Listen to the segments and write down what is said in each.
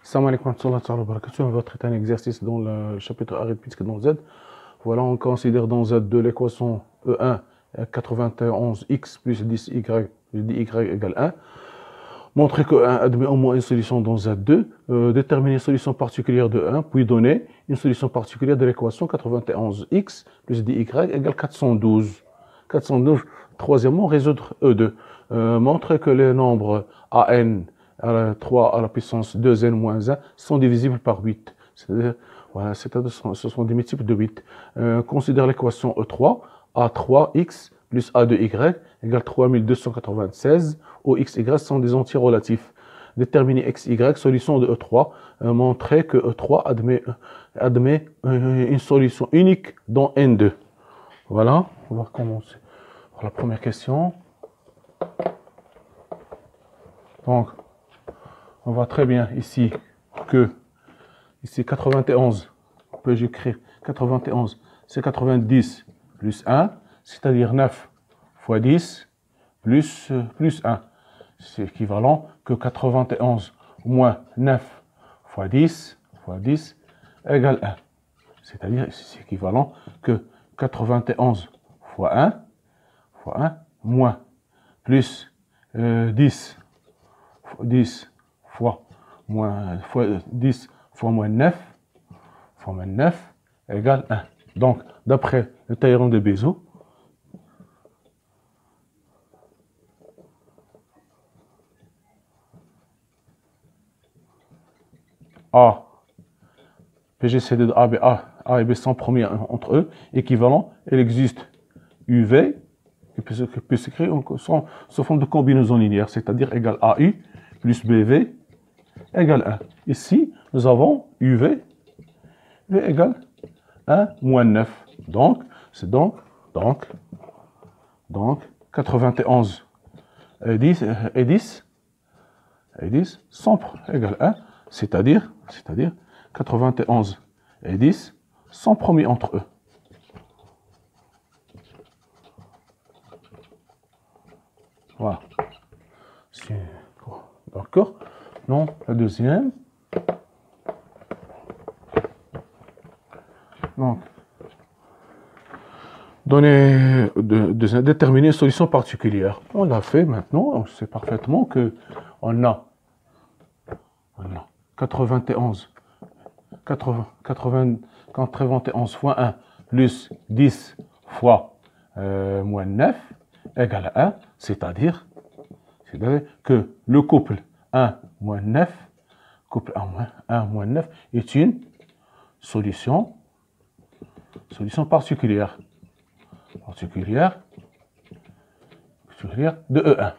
Salam alaikum wa rahmatullahi wa barakatuh. On va traiter un exercice dans le chapitre arithmétique dans Z. Voilà, on considère dans Z2 l'équation E1 91x plus 10y plus 10y égale 1. Montrer que 1 admet au moins une solution dans Z2. Déterminer une solution particulière de 1, puis donner une solution particulière de l'équation 91x plus 10y égale 412. 412. Troisièmement, résoudre E2. Montrer que les nombres AN 3 à la puissance 2n moins 1 sont divisibles par 8. C'est-à-dire, voilà, ce sont des multiples de 8. Considère l'équation E3, A3x plus A2y égale 3296, où x, y sont des entiers relatifs. Déterminer x, y, solution de E3. Montrer que E3 admet une solution unique dans N2. Voilà, on va commencer par la première question. Donc, on voit très bien ici que ici 91, on peut écrire 91, c'est 90 plus 1, c'est-à-dire 9 fois 10 plus 1. C'est équivalent que 91 moins 9 fois 10 égale 1. C'est-à-dire, c'est équivalent que 91 fois 1 moins plus 10 fois 10 fois moins 9 égale 1. Donc, d'après le théorème de Bézout, A, PGCD de A et B sont premiers entre eux, équivalent, il existe UV, qui peut s'écrire sous forme de combinaison linéaire, c'est-à-dire égal AU plus BV égale 1. Ici, nous avons UV, V égale 1 moins 9. Donc, c'est donc 91 et 10 sont égale 1, c'est-à-dire 91 et 10 sont premiers entre eux. Voilà. D'accord. Non, la deuxième. Donc, déterminer une solution particulière. On l'a fait maintenant, on sait parfaitement que on a 91 fois 1 plus 10 fois moins 9 égale 1, c'est-à-dire que le couple 1 moins 9, couple 1 moins 9 est une solution particulière de E1.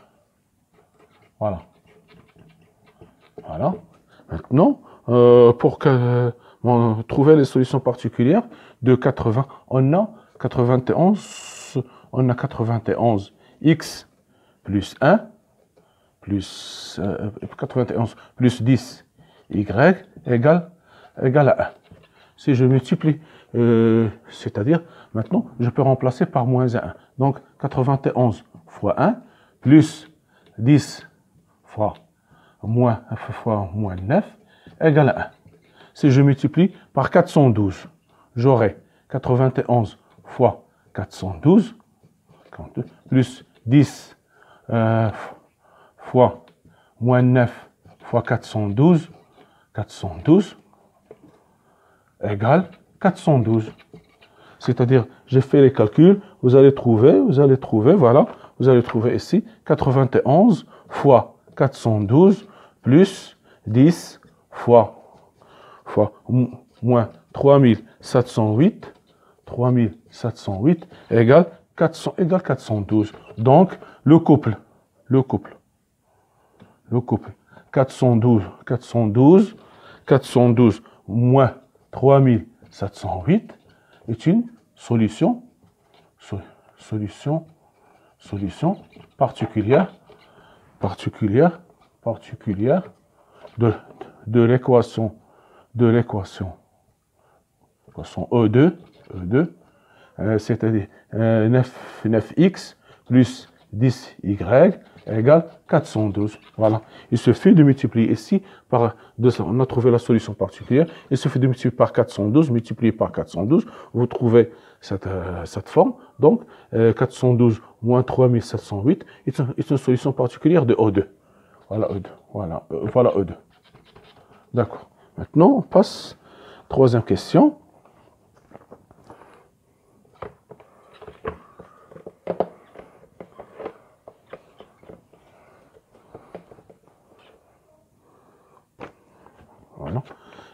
Voilà. Maintenant, pour trouver les solutions particulières de 80, on a 91 x plus 1 plus 91 plus 10 y égale à 1. Si je multiplie, c'est-à-dire, maintenant, je peux remplacer par moins 1. Donc, 91 fois 1 plus 10 fois moins 9 égale à 1. Si je multiplie par 412, j'aurai 91 fois 412 plus 10 fois moins 9 fois 412 égale 412. C'est-à-dire, j'ai fait les calculs, vous allez trouver, voilà, vous allez trouver ici 91 fois 412 plus 10 fois moins 3708 égale 412. Donc, le couple 412 moins 3708 est une solution particulière de l'équation E2, c'est-à-dire 9x plus 10y égale 412. Voilà. Il suffit de multiplier ici par... on a trouvé la solution particulière. Il suffit de multiplier par 412, multiplier par 412. Vous trouvez cette forme. Donc, 412 moins 3708 est une solution particulière de O2. Voilà E2. Voilà E2. D'accord. Maintenant, on passe à la troisième question. Voilà.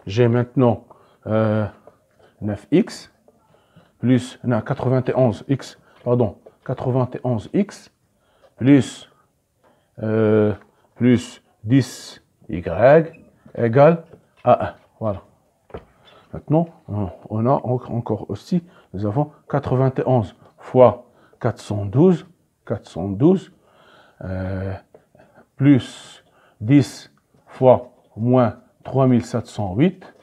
J'ai maintenant 9x plus 91x, pardon, 91x plus 10y égale à 1. Voilà. Maintenant, on a encore aussi, nous avons 91 fois 412 plus 10 fois moins 3708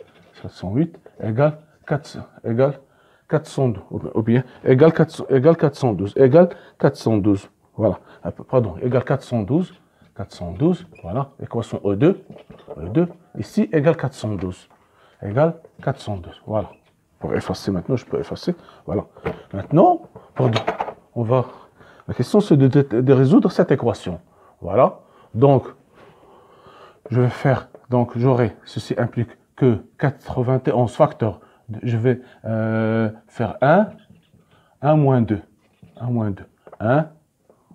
égale 412, ou bien égale 412, voilà, pardon, égale 412, voilà, équation E2, ici égale 412, voilà. Pour effacer maintenant, je peux effacer, voilà. Maintenant, la question c'est de résoudre cette équation, voilà. Donc, je vais faire, donc j'aurai, ceci implique que 91 facteurs, je vais faire 1 moins 2, 1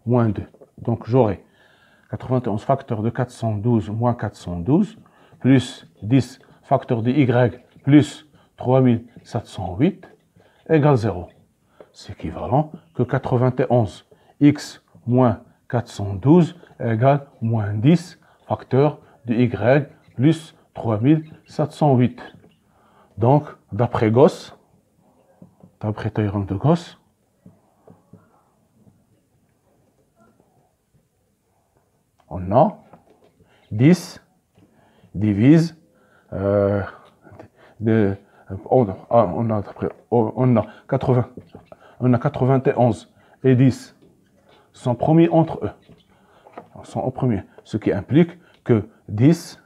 moins 2. Donc j'aurai 91 facteurs de 412 moins 412, plus 10 facteurs de y plus 3708 égale 0. C'est équivalent que 91x moins 412 égale moins 10 facteurs de y plus 3708. Donc, d'après Gauss, d'après théorème de Gauss, on a 10 divise on a 91 et 10 sont premiers entre eux. Sont au premier. Ce qui implique que 10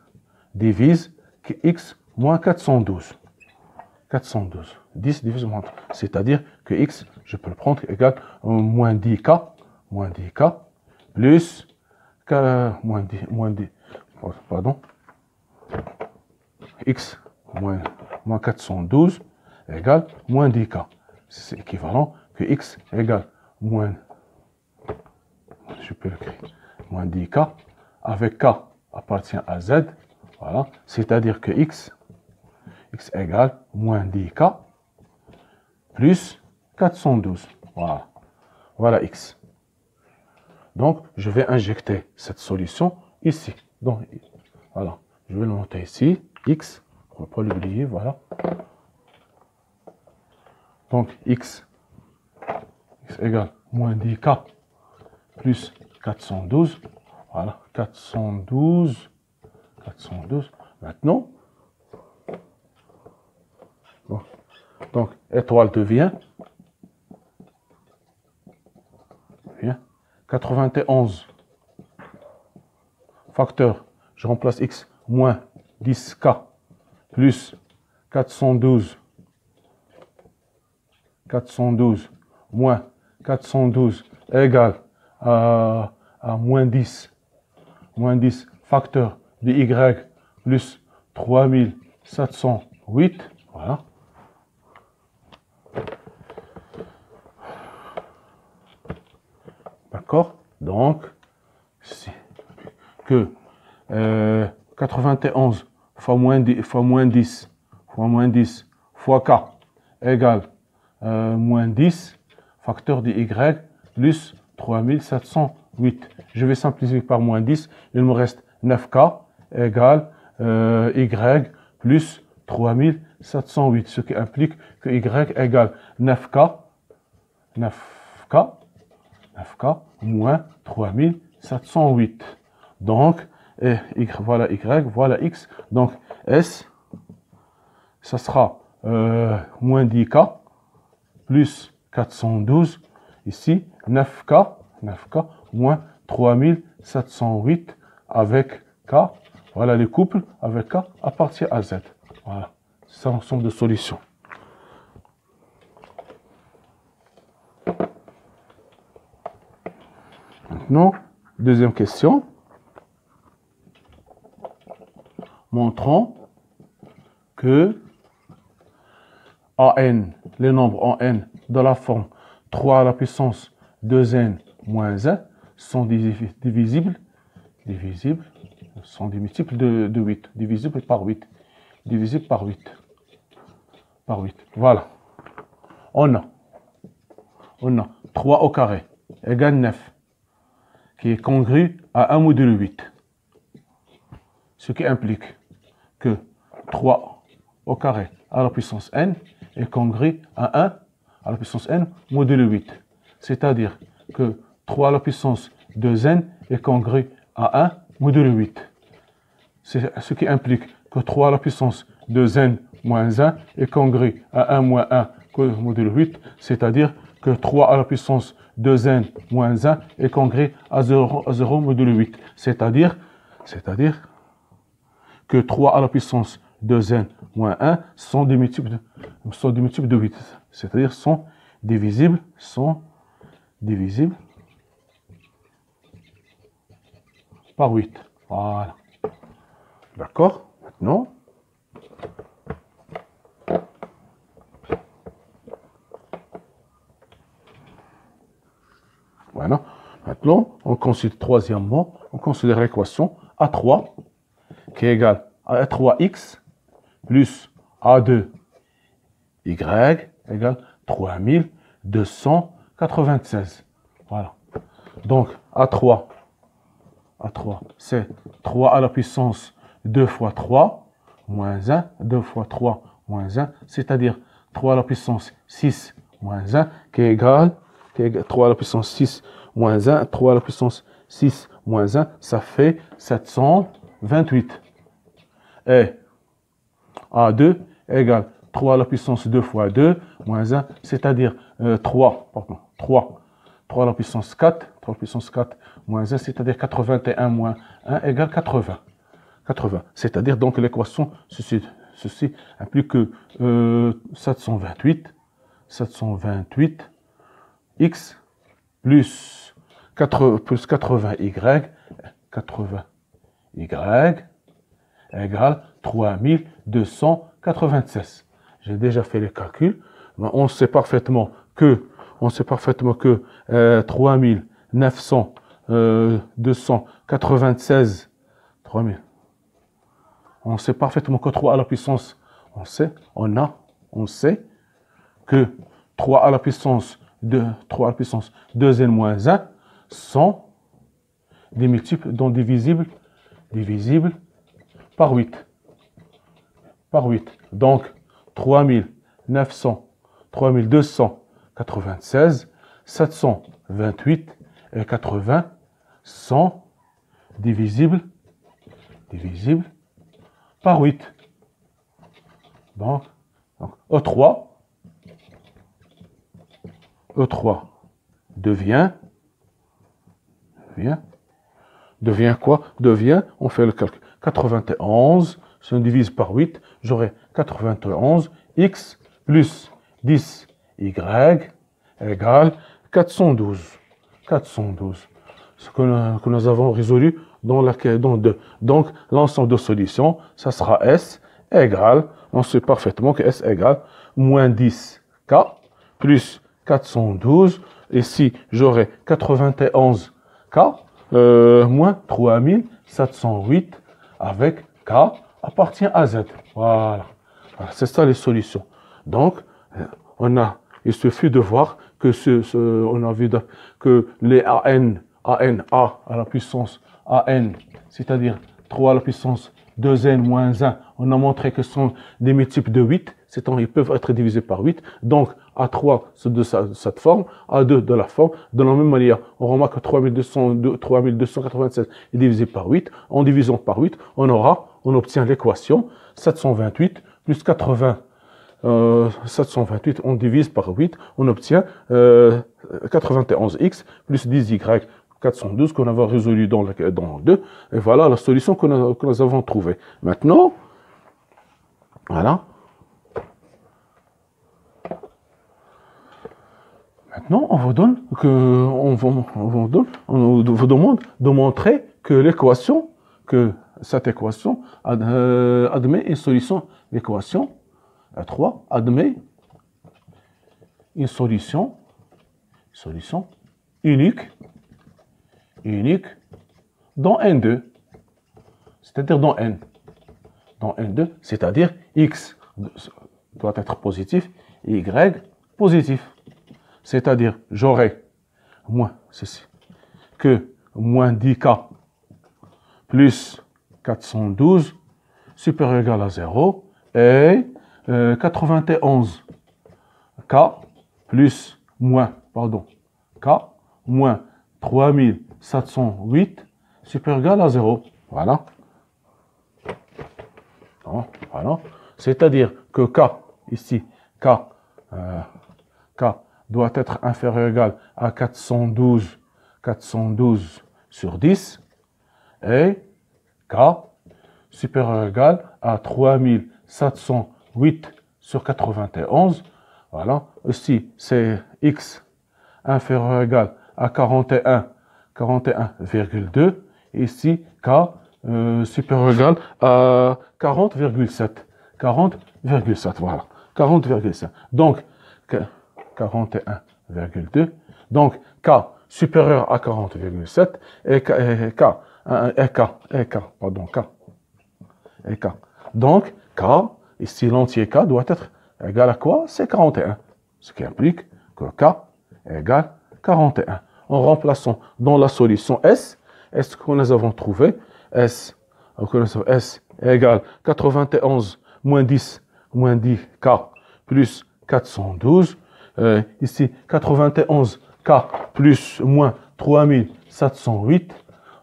divise x moins 412. 10 divise moins 3. C'est-à-dire que x, je peux le prendre égal moins 10k, plus x moins 412 égale moins 10k. C'est équivalent que x égale moins, je peux l'écrire, moins 10k, avec k appartient à z, voilà, c'est-à-dire que x égale moins 10k plus 412, voilà, voilà x. Donc, je vais injecter cette solution ici. Donc, voilà, je vais le monter ici, x, on ne va pas l'oublier, voilà. Donc, x égale moins 10k plus 412, voilà, 412, maintenant, bon, donc, étoile devient 91 facteur, je remplace x, moins 10k plus 412 moins 412 égale à moins 10 facteur de y plus 3708, voilà. D'accord? Donc, c'est que 91 fois moins 10 fois k égale moins 10 facteur de y plus 3708. Je vais simplifier par moins 10. Il me reste 9k égale y plus 3708. Ce qui implique que y égale 9k moins 3708. Donc, voilà y, voilà x. Donc, S, ça sera moins 10k plus 412. Ici, 9k moins 3708 avec K. Voilà les couples avec K appartient à Z. Voilà, c'est un ensemble de solutions. Maintenant, deuxième question. Montrons que AN, les nombres en N de la forme 3 à la puissance 2N moins 1 sont divisibles, sont des multiples de 8, divisibles par 8, divisibles par 8, par 8. Voilà. On a 3 au carré égale 9, qui est congru à 1 modulo 8. Ce qui implique que 3 au carré à la puissance n est congru à 1 à la puissance n modulo 8. C'est-à-dire que 3 à la puissance 2n est congru à 1 modulo 8. C'est ce qui implique que 3 à la puissance 2n moins 1 est congru à 1 moins 1 modulo 8, c'est-à-dire que 3 à la puissance 2n moins 1 est congru à 0 modulo 8. C'est-à-dire que 3 à la puissance 2n moins 1 sont des multiples de 8. C'est-à-dire sont divisibles par 8. Voilà. D'accord? Maintenant, voilà. Maintenant, on considère troisièmement, on considère l'équation A3 qui est égale à A3x plus A2y égale 3296. Voilà. Donc, A3, c'est 3 à la puissance 2 fois 3 moins 1, 2 fois 3 moins 1, c'est-à-dire 3 à la puissance 6 moins 1, qui est égal 3 à la puissance 6 moins 1, 3 à la puissance 6 moins 1, ça fait 728. Et A2 égale 3 à la puissance 2 fois 2 moins 1, c'est-à-dire 3 à la puissance 4, 3 à la puissance 4 moins 1, c'est-à-dire 81 moins 1 égale 80. C'est-à-dire donc l'équation, ceci implique que 728 x plus 80y égale 3296. J'ai déjà fait les calculs. On sait parfaitement que 296, 3000. On sait parfaitement que 3 à la puissance, on sait que 3 à la puissance 2n moins 1 sont des multiples dont divisibles par 8. Donc, 3296, 728 et 80 sont divisibles par 8. Donc E3 devient quoi? On fait le calcul. 91, si on divise par 8, j'aurai 91 x plus 10 y égale 412. Ce que nous avons résolu dans 2. Donc, l'ensemble de solutions, ça sera S égale, on sait parfaitement que S égale moins 10K plus 412. Ici, j'aurai 91K moins 3708 avec K appartient à Z. Voilà. C'est ça les solutions. Donc, il suffit de voir que on a vu que les A à la puissance AN, c'est-à-dire 3 à la puissance 2n moins 1, on a montré que ce sont des multiples de 8, c'est-à-dire ils peuvent être divisés par 8. Donc, A3 c'est de cette forme, A2 de la forme. De la même manière, on remarque que 3296 est divisé par 8. En divisant par 8, on obtient l'équation 728 plus 80. 728, on divise par 8, on obtient 91x plus 10y 412 qu'on avait résolu dans le 2. Et voilà la solution que nous avons trouvée. Maintenant, voilà. Maintenant, on vous demande de montrer que l'équation, que cette équation admet une solution. L'équation 3 admet une solution unique dans N2, c'est-à-dire dans N. Dans N2, c'est-à-dire X doit être positif et Y positif. C'est-à-dire, j'aurai moins ceci que moins 10K plus 412 supérieur ou égal à 0 et 91K plus moins, K moins 3708 supérieur ou égal à 0. Voilà. Voilà. C'est-à-dire que K, ici, K doit être inférieur ou égal à 412 sur 10 et K supérieur ou égal à 3708 sur 91. Voilà. Ici, c'est X inférieur ou égal à 41,2. Ici, K supérieur ou égal à 40,7. 40,7, voilà. 40,7. Donc, 41,2. Donc, K supérieur à 40,7 et K. Donc, K, ici l'entier K doit être égal à quoi? C'est 41. Ce qui implique que K égale 41. En remplaçant dans la solution S que nous avons trouvé, S égale 91 moins 10 K plus 412. Ici, 91K plus moins 3708.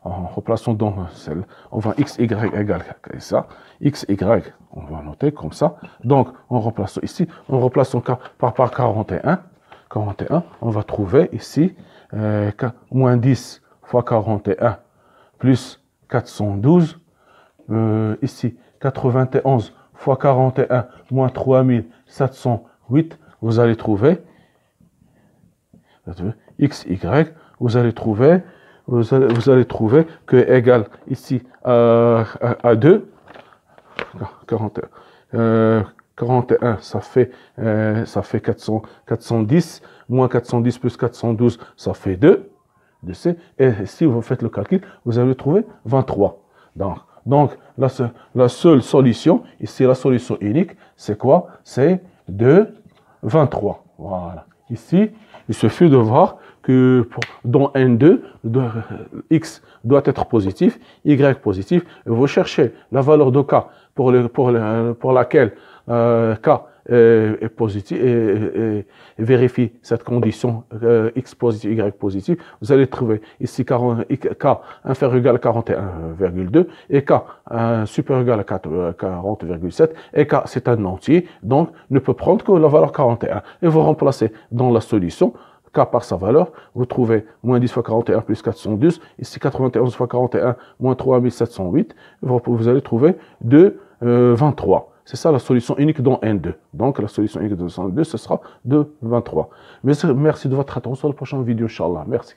En remplaçant dans celle, on va XY égale ça. XY, on va noter comme ça. Donc, en remplaçant ici, en remplaçant K par 41, on va trouver ici moins 10 fois 41 plus 412. Ici, 91 fois 41 moins 3708. Vous allez trouver XY, vous allez trouver que égale ici à 2. 41, ça fait 410, moins 410 plus 412, ça fait 2. Et si vous faites le calcul, vous allez trouver 23. Donc la seule solution, ici la solution unique, c'est quoi? C'est 2, 23. Voilà. Ici, il suffit de voir que dans N2, X doit être positif, Y positif. Et vous cherchez la valeur de K pour laquelle K est positif et vérifie cette condition X positif, Y positif. Vous allez trouver ici K inférieur ou égal à 41,2 et K supérieur ou égal à 40,7 et K c'est un entier, donc ne peut prendre que la valeur 41. Et vous remplacez dans la solution K par sa valeur, vous trouvez moins 10 fois 41 plus 412, ici 91 fois 41 moins 3708, vous allez trouver 23. C'est ça la solution unique dans N2. Donc la solution unique dans N2, ce sera 23. Merci de votre attention. À la prochaine vidéo, Inch'Allah. Merci.